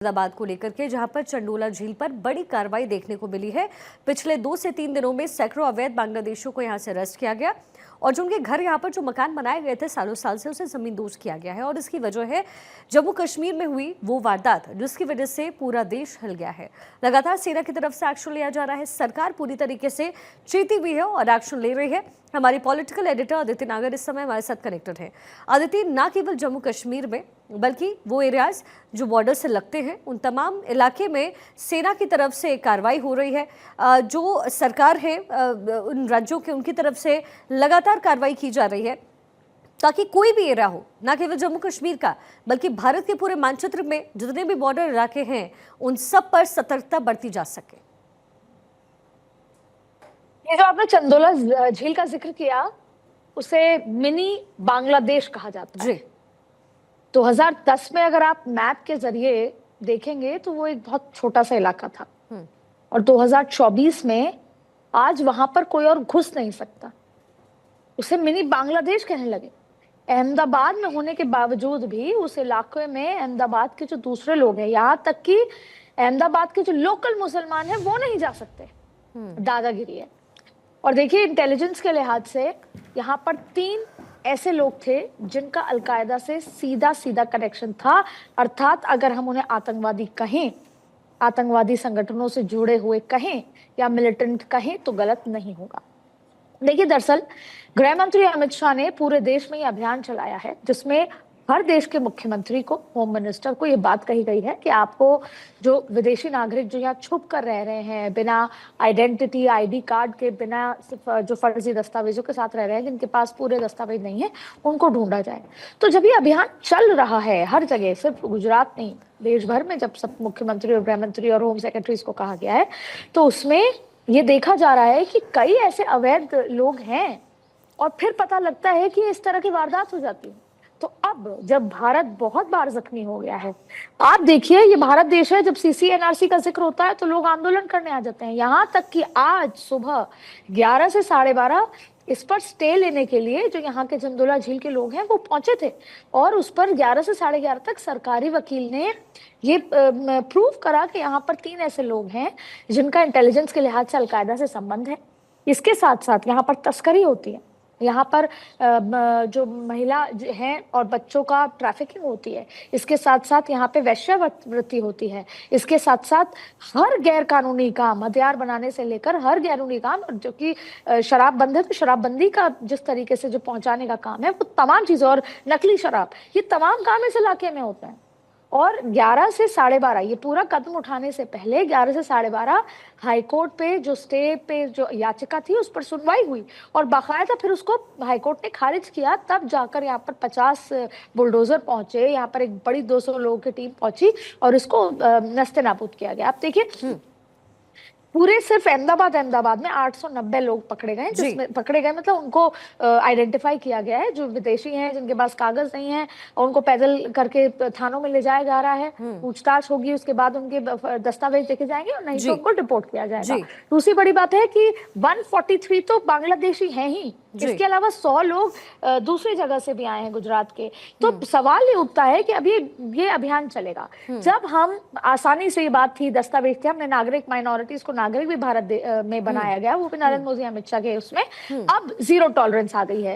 मुरादाबाद को लेकर के जहां पर चंडोला झील पर बड़ी कार्रवाई देखने को मिली है। पिछले 2 से 3 दिनों में सैकड़ों अवैध बांग्लादेशियों को यहां से अरेस्ट किया गया और जो उनके घर यहां पर जो मकान बनाए गए थे सालों साल से, उसे जमींदोज किया गया है और इसकी वजह है जम्मू कश्मीर में हुई वो वारदात जिसकी वजह से पूरा देश हिल गया है। लगातार सेना की तरफ से एक्शन लिया जा रहा है। सरकार पूरी तरीके से चेती हुई है और एक्शन ले रही है। हमारी पॉलिटिकल एडिटर अदिति नागर इस समय हमारे साथ कनेक्टेड है। अदिति, न केवल जम्मू कश्मीर में बल्कि वो एरियाज जो बॉर्डर से लगते हैं उन तमाम इलाके में सेना की तरफ से कार्रवाई हो रही है। जो सरकार है उन राज्यों के उनकी तरफ से लगातार कार्रवाई की जा रही है ताकि कोई भी एरिया हो, न केवल जम्मू कश्मीर का बल्कि भारत के पूरे मानचित्र में जितने भी बॉर्डर इलाके हैं उन सब पर सतर्कता बरती जा सके। ये जो आपने चंदोला झील का जिक्र किया उसे मिनी बांग्लादेश कहा जाता है। 2010 में अगर आप मैप के जरिए देखेंगे तो वो एक बहुत छोटा सा इलाका था और 2024 में आज वहां पर कोई और घुस नहीं सकता। उसे मिनी बांग्लादेश कहने लगे। अहमदाबाद में होने के बावजूद भी उस इलाके में अहमदाबाद के जो दूसरे लोग हैं, यहाँ तक कि अहमदाबाद के जो लोकल मुसलमान हैं वो नहीं जा सकते। दादागिरी है। और देखिए, इंटेलिजेंस के लिहाज से यहाँ पर 3 ऐसे लोग थे जिनका अलकायदा से सीधा सीधा कनेक्शन था। अर्थात अगर हम उन्हें आतंकवादी कहें, आतंकवादी संगठनों से जुड़े हुए कहें या मिलिटेंट कहें तो गलत नहीं होगा। देखिए, दरअसल गृह मंत्री अमित शाह ने पूरे देश में ये अभियान चलाया है जिसमें हर देश के मुख्यमंत्री को, होम मिनिस्टर को ये बात कही गई है कि आपको जो विदेशी नागरिक जो यहाँ छुप कर रह रहे हैं, बिना आइडेंटिटी आईडी कार्ड के, बिना सिर्फ जो फर्जी दस्तावेजों के साथ रह रहे हैं, जिनके पास पूरे दस्तावेज नहीं है, उनको ढूंढा जाए। तो जब ये अभियान चल रहा है हर जगह, सिर्फ गुजरात नहीं, देश भर में जब सब मुख्यमंत्री और गृह मंत्री और होम सेक्रेटरीज को कहा गया है तो उसमें ये देखा जा रहा है कि कई ऐसे अवैध लोग हैं और फिर पता लगता है कि इस तरह की वारदात हो जाती है। तो अब जब भारत बहुत बार जख्मी हो गया है, आप देखिए, ये भारत देश है, जब सीसीएनआरसी का जिक्र होता है तो लोग आंदोलन करने आ जाते हैं। यहाँ तक कि आज सुबह 11 से 12:30 इस पर स्टे लेने के लिए जो यहाँ के चंदोला झील के लोग हैं वो पहुंचे थे और उस पर 11 से 11:30 तक सरकारी वकील ने ये प्रूव करा कि यहाँ पर 3 ऐसे लोग हैं जिनका इंटेलिजेंस के लिहाज से अलकायदा से संबंध है। इसके साथ साथ यहाँ पर तस्करी होती है, यहाँ पर जो महिला हैं और बच्चों का ट्रैफिकिंग होती है, इसके साथ साथ यहाँ पे वेश्यावृत्ति होती है, इसके साथ साथ हर गैर कानूनी काम, हथियार बनाने से लेकर हर गैर कानूनी काम, जो कि शराब बंद है तो शराबबंदी का जिस तरीके से जो पहुंचाने का काम है वो तमाम चीजें, और नकली शराब, ये तमाम काम इस इलाके में होता है। और 11 से 12:30 ये पूरा कदम उठाने से पहले 11 से 12:30 हाईकोर्ट पे जो स्टे पे जो याचिका थी उस पर सुनवाई हुई और बाकायदा फिर उसको हाईकोर्ट ने खारिज किया। तब जाकर यहाँ पर 50 बुलडोजर पहुंचे, यहाँ पर एक बड़ी 200 लोगों की टीम पहुंची और इसको नस्ते नाबूद किया गया। आप देखिए, पूरे सिर्फ अहमदाबाद में 890 लोग पकड़े गए, जिसमें पकड़े गए मतलब उनको आइडेंटिफाई किया गया है, जो विदेशी हैं, जिनके पास कागज नहीं है, और उनको पैदल करके थानों में ले जाया जा रहा है। पूछताछ होगी, उसके बाद उनके दस्तावेज देखे जाएंगे और नहीं तो उनको डिपोर्ट किया जाएगा। दूसरी बड़ी बात है कि 143 तो बांग्लादेशी हैं ही, इसके अलावा 100 लोग दूसरी जगह से भी आए हैं, गुजरात के। तो सवाल ये उठता है कि अभी ये अभियान चलेगा। जब हम आसानी से, ये बात थी, दस्तावेज थे, हमने नागरिक माइनॉरिटीज को नागरिक भी भारत में बनाया गया, वो भी नरेंद्र मोदी अमित शाह के उसमें, अब 0 टॉलरेंस आ गई है।